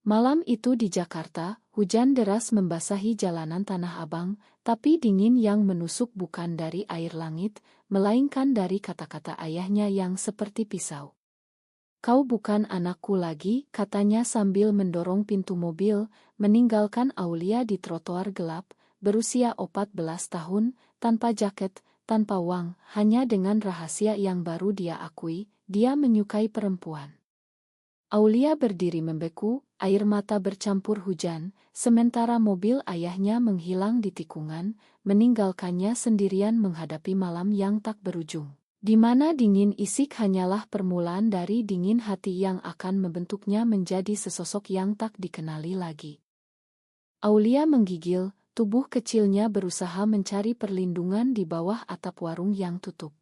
Malam itu di Jakarta, hujan deras membasahi jalanan Tanah Abang, tapi dingin yang menusuk bukan dari air langit, melainkan dari kata-kata ayahnya yang seperti pisau. "Kau bukan anakku lagi," katanya sambil mendorong pintu mobil, meninggalkan Aulia di trotoar gelap, berusia 14 tahun, tanpa jaket, tanpa uang, hanya dengan rahasia yang baru dia akui, dia menyukai perempuan. Aulia berdiri membeku, air mata bercampur hujan, sementara mobil ayahnya menghilang di tikungan, meninggalkannya sendirian menghadapi malam yang tak berujung, di mana dingin isik hanyalah permulaan dari dingin hati yang akan membentuknya menjadi sesosok yang tak dikenali lagi. Aulia menggigil, tubuh kecilnya berusaha mencari perlindungan di bawah atap warung yang tutup.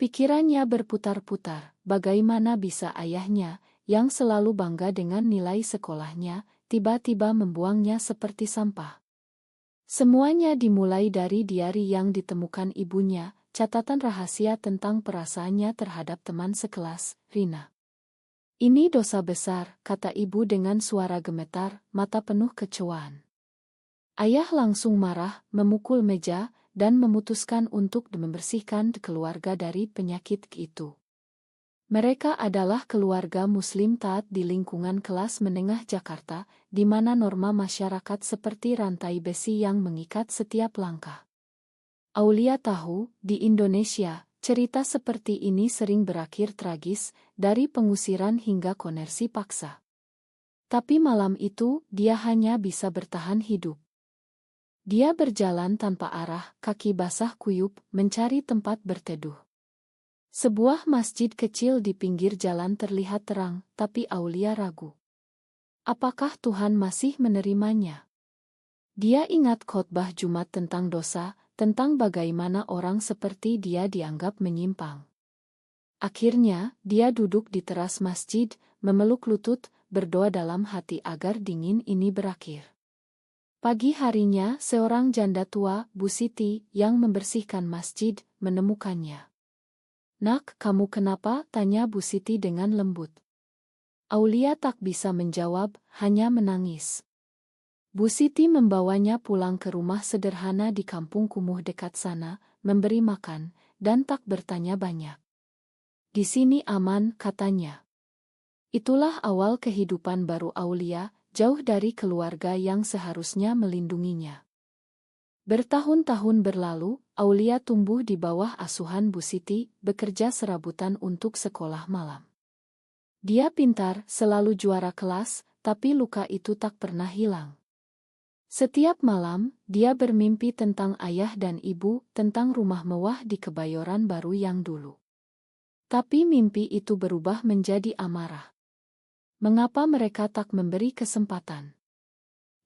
Pikirannya berputar-putar, bagaimana bisa ayahnya, yang selalu bangga dengan nilai sekolahnya, tiba-tiba membuangnya seperti sampah. Semuanya dimulai dari diari yang ditemukan ibunya, catatan rahasia tentang perasaannya terhadap teman sekelas, Rina. "Ini dosa besar," kata ibu dengan suara gemetar, mata penuh kecewaan. Ayah langsung marah, memukul meja, dan memutuskan untuk membersihkan keluarga dari penyakit itu. Mereka adalah keluarga Muslim taat di lingkungan kelas menengah Jakarta, di mana norma masyarakat seperti rantai besi yang mengikat setiap langkah. Aulia tahu, di Indonesia, cerita seperti ini sering berakhir tragis, dari pengusiran hingga konversi paksa. Tapi malam itu, dia hanya bisa bertahan hidup. Dia berjalan tanpa arah, kaki basah kuyup, mencari tempat berteduh. Sebuah masjid kecil di pinggir jalan terlihat terang, tapi Aulia ragu. Apakah Tuhan masih menerimanya? Dia ingat khotbah Jumat tentang dosa, tentang bagaimana orang seperti dia dianggap menyimpang. Akhirnya, dia duduk di teras masjid, memeluk lutut, berdoa dalam hati agar dingin ini berakhir. Pagi harinya, seorang janda tua, Bu Siti, yang membersihkan masjid, menemukannya. "Nak, kamu kenapa?" tanya Bu Siti dengan lembut. Aulia tak bisa menjawab, hanya menangis. Bu Siti membawanya pulang ke rumah sederhana di kampung kumuh dekat sana, memberi makan, dan tak bertanya banyak. "Di sini aman," katanya. Itulah awal kehidupan baru Aulia, jauh dari keluarga yang seharusnya melindunginya. Bertahun-tahun berlalu, Aulia tumbuh di bawah asuhan Bu Siti, bekerja serabutan untuk sekolah malam. Dia pintar, selalu juara kelas, tapi luka itu tak pernah hilang. Setiap malam, dia bermimpi tentang ayah dan ibu, tentang rumah mewah di Kebayoran Baru yang dulu. Tapi mimpi itu berubah menjadi amarah. Mengapa mereka tak memberi kesempatan?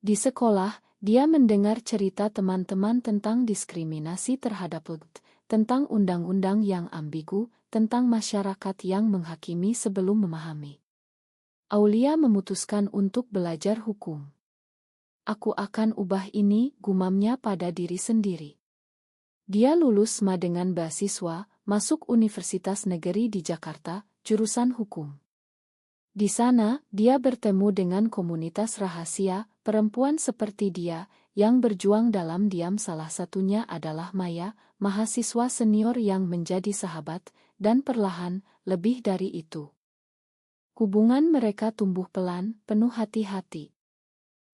Di sekolah, dia mendengar cerita teman-teman tentang diskriminasi terhadap LGBT, tentang undang-undang yang ambigu, tentang masyarakat yang menghakimi sebelum memahami. Aulia memutuskan untuk belajar hukum. "Aku akan ubah ini," gumamnya pada diri sendiri. Dia lulus SMA dengan beasiswa, masuk Universitas Negeri di Jakarta, jurusan hukum. Di sana, dia bertemu dengan komunitas rahasia, perempuan seperti dia, yang berjuang dalam diam. Salah satunya adalah Maya, mahasiswa senior yang menjadi sahabat, dan perlahan, lebih dari itu. Hubungan mereka tumbuh pelan, penuh hati-hati.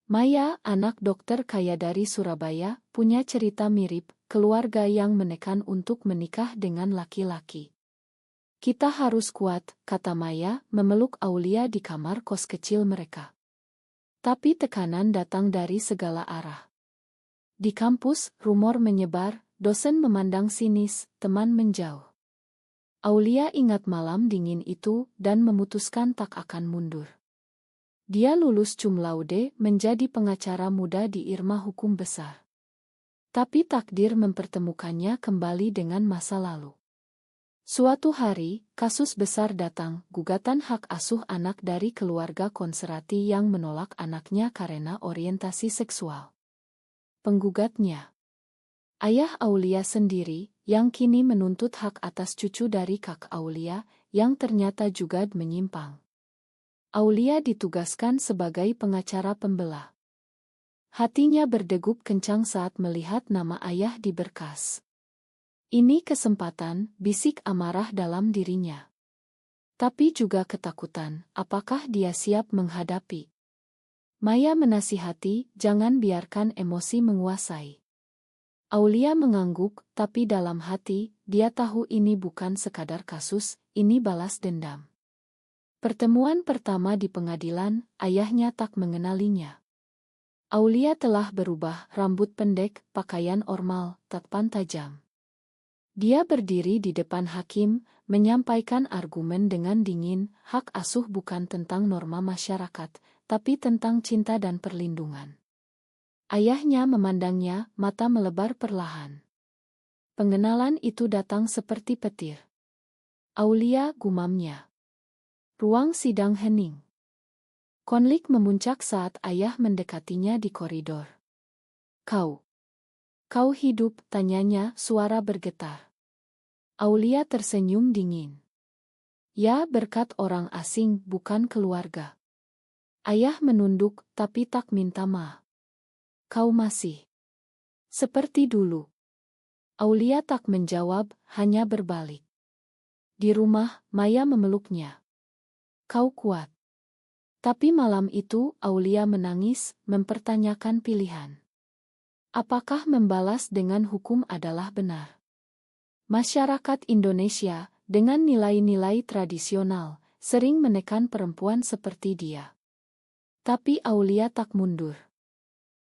Maya, anak dokter kaya dari Surabaya, punya cerita mirip, keluarga yang menekan untuk menikah dengan laki-laki. "Kita harus kuat," kata Maya, memeluk Aulia di kamar kos kecil mereka. Tapi tekanan datang dari segala arah. Di kampus, rumor menyebar, dosen memandang sinis, teman menjauh. Aulia ingat malam dingin itu dan memutuskan tak akan mundur. Dia lulus cum laude, menjadi pengacara muda di Irma Hukum Besar. Tapi takdir mempertemukannya kembali dengan masa lalu. Suatu hari, kasus besar datang, gugatan hak asuh anak dari keluarga konservatif yang menolak anaknya karena orientasi seksual. Penggugatnya, ayah Aulia sendiri, yang kini menuntut hak atas cucu dari kakak Aulia, yang ternyata juga menyimpang. Aulia ditugaskan sebagai pengacara pembela. Hatinya berdegup kencang saat melihat nama ayah di berkas. Ini kesempatan, bisik amarah dalam dirinya. Tapi juga ketakutan, apakah dia siap menghadapi? Maya menasihati, jangan biarkan emosi menguasai. Aulia mengangguk, tapi dalam hati, dia tahu ini bukan sekadar kasus, ini balas dendam. Pertemuan pertama di pengadilan, ayahnya tak mengenalinya. Aulia telah berubah, rambut pendek, pakaian formal, tatapan tajam. Dia berdiri di depan hakim, menyampaikan argumen dengan dingin, hak asuh bukan tentang norma masyarakat, tapi tentang cinta dan perlindungan. Ayahnya memandangnya, mata melebar perlahan. Pengenalan itu datang seperti petir. Aulia, gumamnya. Ruang sidang hening. Konflik memuncak saat ayah mendekatinya di koridor. Kau hidup, tanyanya, suara bergetar. Aulia tersenyum dingin. Ya, berkat orang asing, bukan keluarga. Ayah menunduk, tapi tak minta maaf. Kau masih seperti dulu. Aulia tak menjawab, hanya berbalik. Di rumah, Maya memeluknya. Kau kuat. Tapi malam itu, Aulia menangis, mempertanyakan pilihan. Apakah membalas dengan hukum adalah benar? Masyarakat Indonesia, dengan nilai-nilai tradisional, sering menekan perempuan seperti dia. Tapi Aulia tak mundur.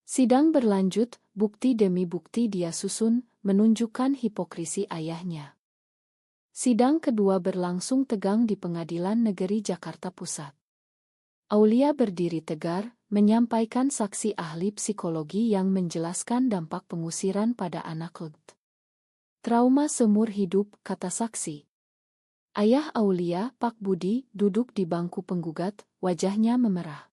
Sidang berlanjut, bukti demi bukti dia susun, menunjukkan hipokrisi ayahnya. Sidang kedua berlangsung tegang di Pengadilan Negeri Jakarta Pusat. Aulia berdiri tegar, menyampaikan saksi ahli psikologi yang menjelaskan dampak pengusiran pada anak LGT. Trauma seumur hidup, kata saksi. Ayah Aulia, Pak Budi, duduk di bangku penggugat, wajahnya memerah.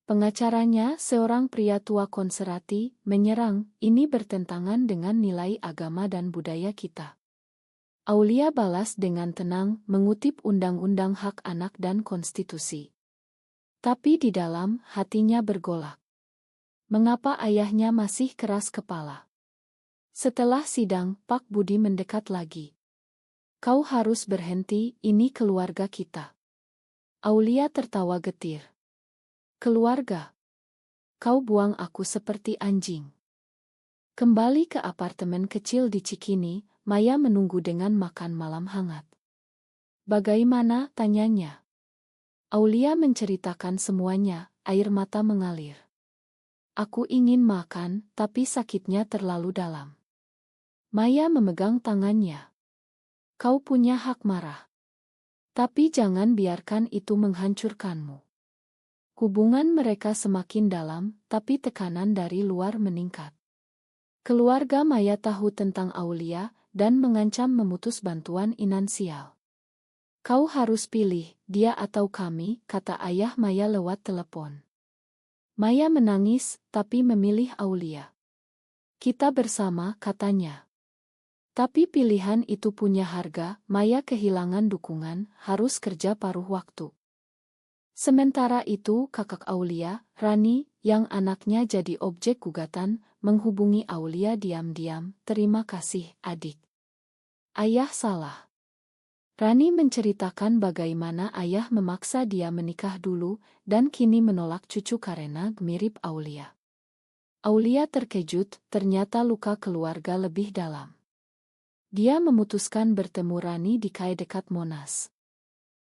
Pengacaranya, seorang pria tua konservatif, menyerang, ini bertentangan dengan nilai agama dan budaya kita. Aulia balas dengan tenang, mengutip Undang-Undang Hak Anak dan Konstitusi. Tapi di dalam, hatinya bergolak. Mengapa ayahnya masih keras kepala? Setelah sidang, Pak Budi mendekat lagi. Kau harus berhenti, ini keluarga kita. Aulia tertawa getir. Keluarga? Kau buang aku seperti anjing. Kembali ke apartemen kecil di Cikini, Maya menunggu dengan makan malam hangat. Bagaimana, tanyanya. Aulia menceritakan semuanya, air mata mengalir. Aku ingin makan, tapi sakitnya terlalu dalam. Maya memegang tangannya. Kau punya hak marah. Tapi jangan biarkan itu menghancurkanmu. Hubungan mereka semakin dalam, tapi tekanan dari luar meningkat. Keluarga Maya tahu tentang Aulia, dan mengancam memutus bantuan finansial. Kau harus pilih, dia atau kami, kata ayah Maya lewat telepon. Maya menangis, tapi memilih Aulia. Kita bersama, katanya. Tapi pilihan itu punya harga, Maya kehilangan dukungan, harus kerja paruh waktu. Sementara itu, kakak Aulia, Rani, yang anaknya jadi objek gugatan, menghubungi Aulia diam-diam, terima kasih, adik. Ayah salah. Rani menceritakan bagaimana ayah memaksa dia menikah dulu, dan kini menolak cucu karena mirip Aulia. Aulia terkejut, ternyata luka keluarga lebih dalam. Dia memutuskan bertemu Rani di kai dekat Monas.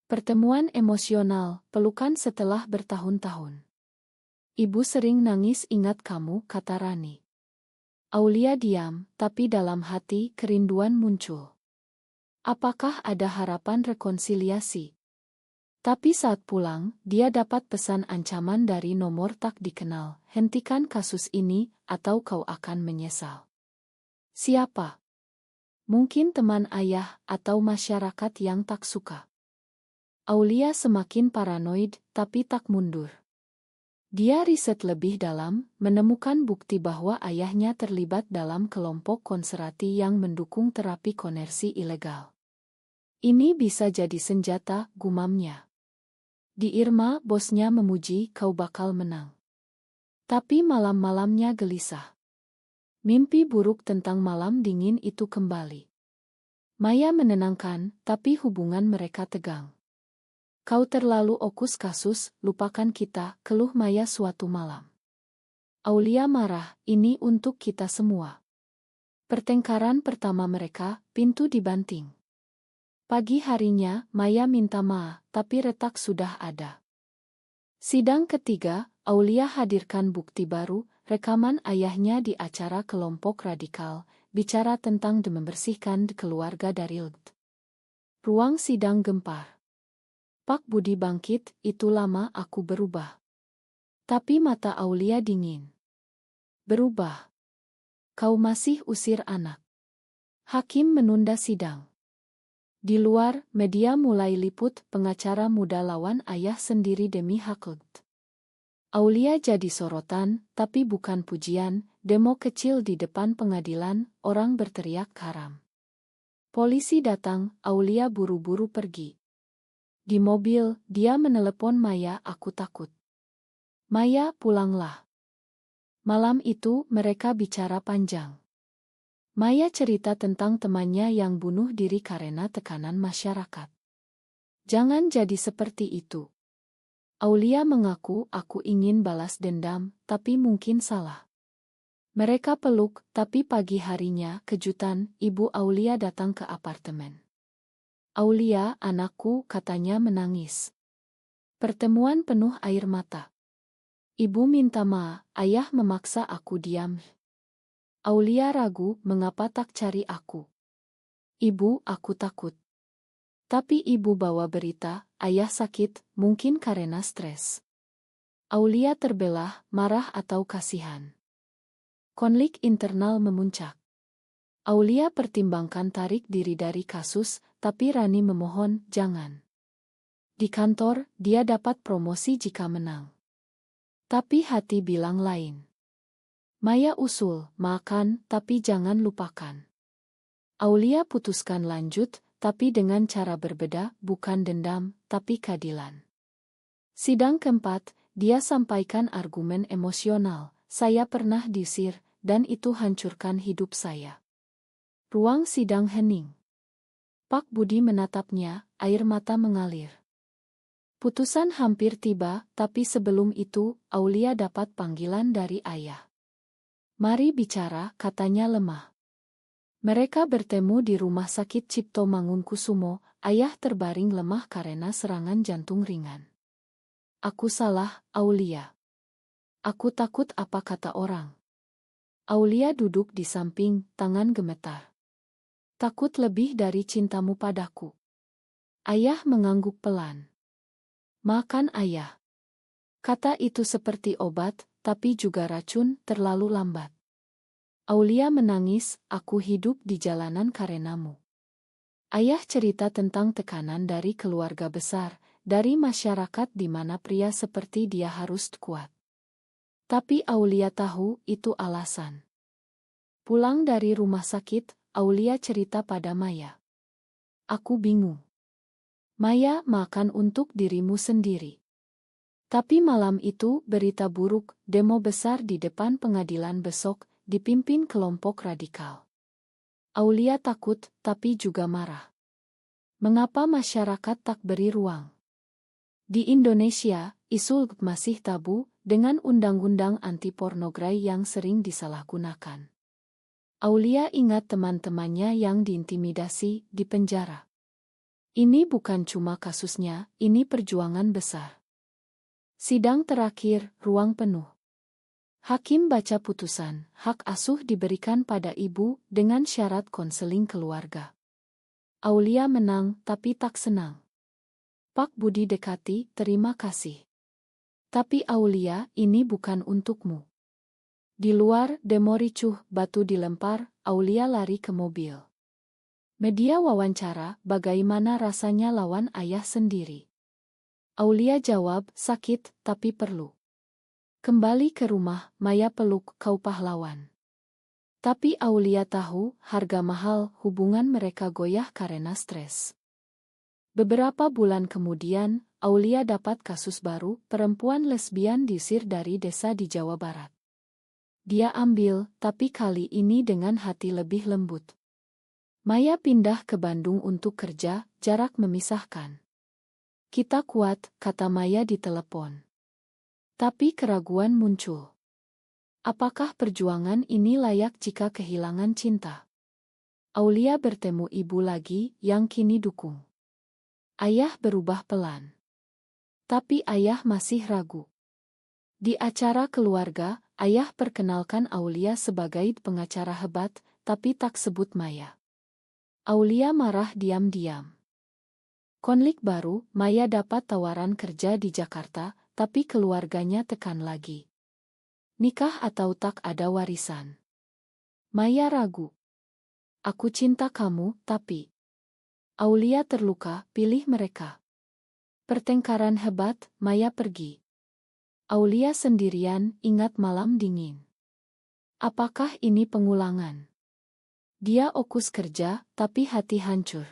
Pertemuan emosional, pelukan setelah bertahun-tahun. Ibu sering nangis ingat kamu, kata Rani. Aulia diam, tapi dalam hati kerinduan muncul. Apakah ada harapan rekonsiliasi? Tapi saat pulang, dia dapat pesan ancaman dari nomor tak dikenal. Hentikan kasus ini, atau kau akan menyesal. Siapa? Mungkin teman ayah, atau masyarakat yang tak suka. Aulia semakin paranoid, tapi tak mundur. Dia riset lebih dalam, menemukan bukti bahwa ayahnya terlibat dalam kelompok konservatif yang mendukung terapi konversi ilegal. Ini bisa jadi senjata, gumamnya. Di Irma, bosnya memuji kau bakal menang. Tapi malam-malamnya gelisah. Mimpi buruk tentang malam dingin itu kembali. Maya menenangkan, tapi hubungan mereka tegang. Kau terlalu okus kasus, lupakan kita, keluh Maya suatu malam. Aulia marah, ini untuk kita semua. Pertengkaran pertama mereka, pintu dibanting. Pagi harinya, Maya minta maaf, tapi retak sudah ada. Sidang ketiga, Aulia hadirkan bukti baru, rekaman ayahnya di acara kelompok radikal, bicara tentang membersihkan keluarga dari LGT. Ruang sidang gempar. Pak Budi bangkit, itu lama aku berubah. Tapi mata Aulia dingin. Berubah. Kau masih usir anak. Hakim menunda sidang. Di luar, media mulai liput pengacara muda lawan ayah sendiri demi hak LGT. Aulia jadi sorotan, tapi bukan pujian, demo kecil di depan pengadilan, orang berteriak haram. Polisi datang, Aulia buru-buru pergi. Di mobil, dia menelepon Maya, aku takut. Maya, pulanglah. Malam itu, mereka bicara panjang. Maya cerita tentang temannya yang bunuh diri karena tekanan masyarakat. Jangan jadi seperti itu. Aulia mengaku, aku ingin balas dendam, tapi mungkin salah. Mereka peluk, tapi pagi harinya, kejutan, ibu Aulia datang ke apartemen. Aulia, anakku, katanya menangis. Pertemuan penuh air mata. Ibu minta maaf, ayah memaksa aku diam. Aulia ragu, mengapa tak cari aku? Ibu, aku takut. Tapi ibu bawa berita, ayah sakit, mungkin karena stres. Aulia terbelah, marah atau kasihan. Konflik internal memuncak. Aulia pertimbangkan tarik diri dari kasus, tapi Rani memohon, jangan. Di kantor, dia dapat promosi jika menang. Tapi hati bilang lain. Maya usul, makan, tapi jangan lupakan. Aulia putuskan lanjut, tapi dengan cara berbeda, bukan dendam, tapi keadilan. Sidang keempat, dia sampaikan argumen emosional, saya pernah diusir, dan itu hancurkan hidup saya. Ruang sidang hening. Pak Budi menatapnya, air mata mengalir. Putusan hampir tiba, tapi sebelum itu, Aulia dapat panggilan dari ayah. Mari bicara, katanya lemah. Mereka bertemu di rumah sakit Cipto Mangunkusumo, ayah terbaring lemah karena serangan jantung ringan. Aku salah, Aulia. Aku takut apa kata orang. Aulia duduk di samping, tangan gemetar. Takut lebih dari cintamu padaku. Ayah mengangguk pelan. Makan ayah. Kata itu seperti obat, tapi juga racun, terlalu lambat. Aulia menangis, aku hidup di jalanan karenamu. Ayah cerita tentang tekanan dari keluarga besar, dari masyarakat di mana pria seperti dia harus kuat. Tapi Aulia tahu itu alasan. Pulang dari rumah sakit, Aulia cerita pada Maya. Aku bingung. Maya, makan untuk dirimu sendiri. Tapi malam itu berita buruk, demo besar di depan pengadilan besok, dipimpin kelompok radikal. Aulia takut, tapi juga marah. Mengapa masyarakat tak beri ruang? Di Indonesia, isu masih tabu, dengan undang-undang anti pornografi yang sering disalahgunakan. Aulia ingat teman-temannya yang diintimidasi, di penjara. Ini bukan cuma kasusnya, ini perjuangan besar. Sidang terakhir, ruang penuh. Hakim baca putusan, hak asuh diberikan pada ibu dengan syarat konseling keluarga. Aulia menang, tapi tak senang. Pak Budi dekati, terima kasih. Tapi Aulia, ini bukan untukmu. Di luar, demo ricuh, batu dilempar, Aulia lari ke mobil. Media wawancara, bagaimana rasanya lawan ayah sendiri. Aulia jawab, sakit, tapi perlu. Kembali ke rumah, Maya peluk, kau pahlawan. Tapi Aulia tahu, harga mahal, hubungan mereka goyah karena stres. Beberapa bulan kemudian, Aulia dapat kasus baru, perempuan lesbian diusir dari desa di Jawa Barat. Dia ambil, tapi kali ini dengan hati lebih lembut. Maya pindah ke Bandung untuk kerja, jarak memisahkan. Kita kuat, kata Maya di telepon. Tapi keraguan muncul. Apakah perjuangan ini layak jika kehilangan cinta? Aulia bertemu ibu lagi, yang kini dukung. Ayah berubah pelan. Tapi ayah masih ragu. Di acara keluarga, ayah perkenalkan Aulia sebagai pengacara hebat, tapi tak sebut Maya. Aulia marah diam-diam. Konflik baru, Maya dapat tawaran kerja di Jakarta, tapi keluarganya tekan lagi. Nikah atau tak ada warisan. Maya ragu. Aku cinta kamu, tapi... Aulia terluka, pilih mereka. Pertengkaran hebat, Maya pergi. Aulia sendirian, ingat malam dingin. Apakah ini pengulangan? Dia fokus kerja, tapi hati hancur.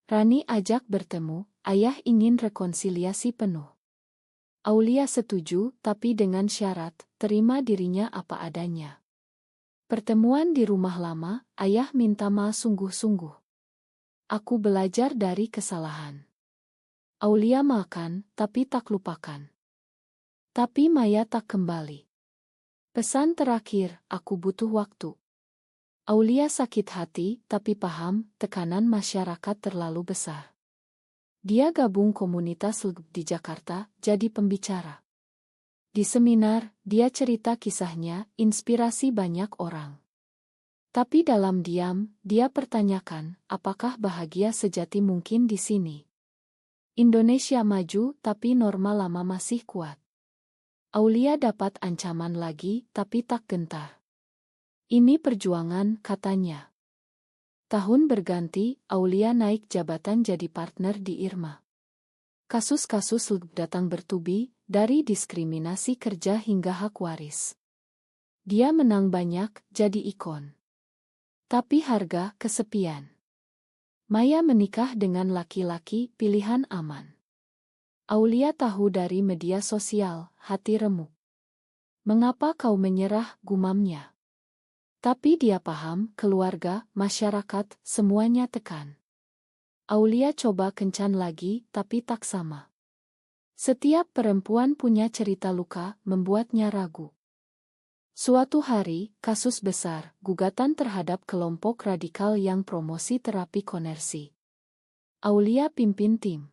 Rani ajak bertemu, ayah ingin rekonsiliasi penuh. Aulia setuju, tapi dengan syarat, terima dirinya apa adanya. Pertemuan di rumah lama, ayah minta maaf sungguh-sungguh. Aku belajar dari kesalahan. Aulia makan, tapi tak lupakan. Tapi Maya tak kembali. Pesan terakhir, aku butuh waktu. Aulia sakit hati, tapi paham, tekanan masyarakat terlalu besar. Dia gabung komunitas LGBT di Jakarta, jadi pembicara. Di seminar, dia cerita kisahnya, inspirasi banyak orang. Tapi dalam diam, dia pertanyakan, apakah bahagia sejati mungkin di sini? Indonesia maju, tapi norma lama masih kuat. Aulia dapat ancaman lagi, tapi tak gentar. Ini perjuangan, katanya. Tahun berganti, Aulia naik jabatan jadi partner di Irma. Kasus-kasus LGBT datang bertubi, dari diskriminasi kerja hingga hak waris. Dia menang banyak, jadi ikon. Tapi harga kesepian. Maya menikah dengan laki-laki, pilihan aman. Aulia tahu dari media sosial, hati remuk. Mengapa kau menyerah, gumamnya. Tapi dia paham, keluarga, masyarakat, semuanya tekan. Aulia coba kencan lagi, tapi tak sama. Setiap perempuan punya cerita luka, membuatnya ragu. Suatu hari, kasus besar, gugatan terhadap kelompok radikal yang promosi terapi konversi. Aulia pimpin tim.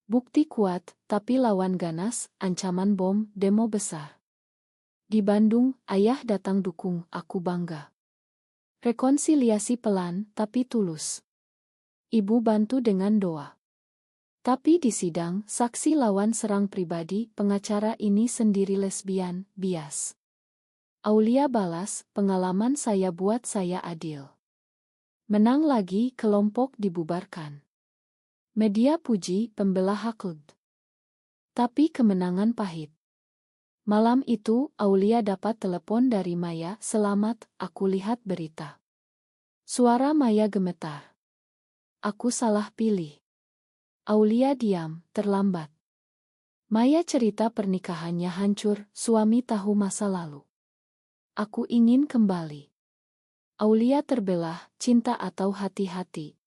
Bukti kuat, tapi lawan ganas, ancaman bom, demo besar. Di Bandung, ayah datang dukung, aku bangga. Rekonsiliasi pelan, tapi tulus. Ibu bantu dengan doa. Tapi di sidang, saksi lawan serang pribadi, pengacara ini sendiri lesbian, bias. Aulia balas, pengalaman saya buat saya adil. Menang lagi, kelompok dibubarkan. Media puji, pembela hak LGBT. Tapi kemenangan pahit. Malam itu, Aulia dapat telepon dari Maya, selamat, aku lihat berita. Suara Maya gemetar. Aku salah pilih. Aulia diam, terlambat. Maya cerita pernikahannya hancur, suami tahu masa lalu. Aku ingin kembali. Aulia terbelah, cinta atau hati-hati.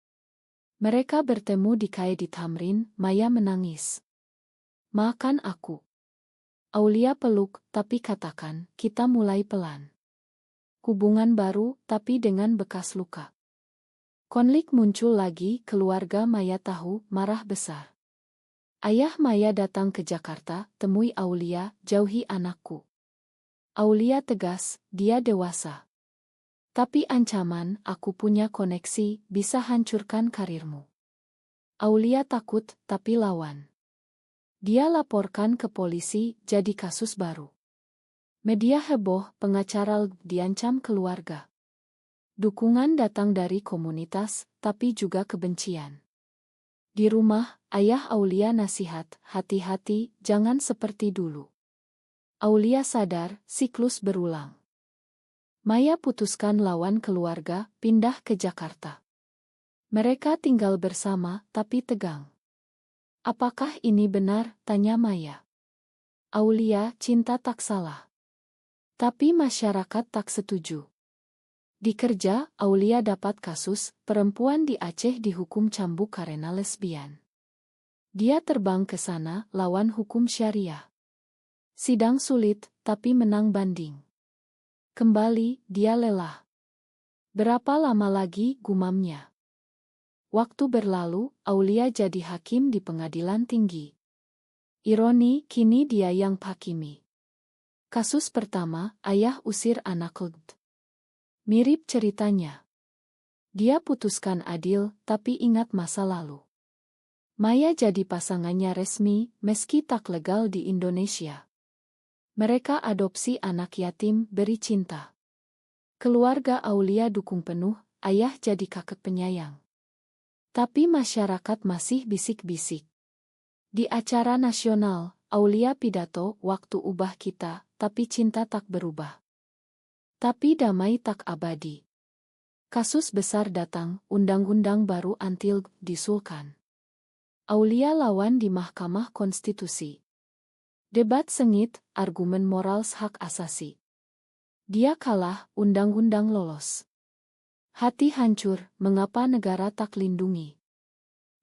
Mereka bertemu di Kaya di Tamrin, Maya menangis. Maafkan aku. Aulia peluk, tapi katakan, kita mulai pelan. Hubungan baru, tapi dengan bekas luka. Konflik muncul lagi, keluarga Maya tahu, marah besar. Ayah Maya datang ke Jakarta, temui Aulia, jauhi anakku. Aulia tegas, dia dewasa. Tapi ancaman, aku punya koneksi, bisa hancurkan karirmu. Aulia takut, tapi lawan. Dia laporkan ke polisi, jadi kasus baru. Media heboh, pengacara LGBT diancam keluarga. Dukungan datang dari komunitas, tapi juga kebencian. Di rumah, ayah Aulia nasihat, hati-hati, jangan seperti dulu. Aulia sadar, siklus berulang. Maya putuskan lawan keluarga, pindah ke Jakarta. Mereka tinggal bersama, tapi tegang. Apakah ini benar? Tanya Maya. Aulia, cinta tak salah. Tapi masyarakat tak setuju. Di kerja, Aulia dapat kasus, perempuan di Aceh dihukum cambuk karena lesbian. Dia terbang ke sana, lawan hukum syariah. Sidang sulit, tapi menang banding. Kembali, dia lelah. Berapa lama lagi, gumamnya. Waktu berlalu, Aulia jadi hakim di pengadilan tinggi. Ironi, kini dia yang hakimi. Kasus pertama, ayah usir anak led. Mirip ceritanya. Dia putuskan adil, tapi ingat masa lalu. Maya jadi pasangannya resmi, meski tak legal di Indonesia. Mereka adopsi anak yatim, beri cinta. Keluarga Aulia dukung penuh, ayah jadi kakek penyayang. Tapi masyarakat masih bisik-bisik. Di acara nasional, Aulia pidato, waktu ubah kita, tapi cinta tak berubah. Tapi damai tak abadi. Kasus besar datang, undang-undang baru anti disulkan. Aulia lawan di Mahkamah Konstitusi. Debat sengit, argumen moral hak asasi. Dia kalah, undang-undang lolos. Hati hancur, mengapa negara tak lindungi?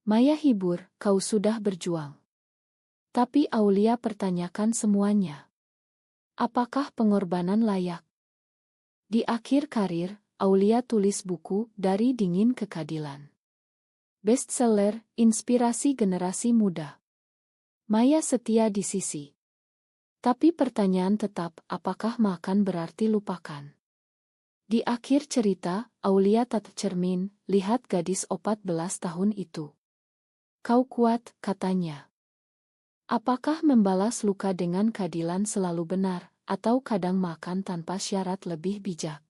Maya hibur, kau sudah berjuang. Tapi Aulia pertanyakan semuanya. Apakah pengorbanan layak? Di akhir karir, Aulia tulis buku Dari Dingin ke Keadilan. Bestseller, inspirasi generasi muda. Maya setia di sisi. Tapi pertanyaan tetap, apakah makan berarti lupakan? Di akhir cerita, Aulia tatap cermin, lihat gadis 14 tahun itu. Kau kuat, katanya. Apakah membalas luka dengan keadilan selalu benar, atau kadang makan tanpa syarat lebih bijak?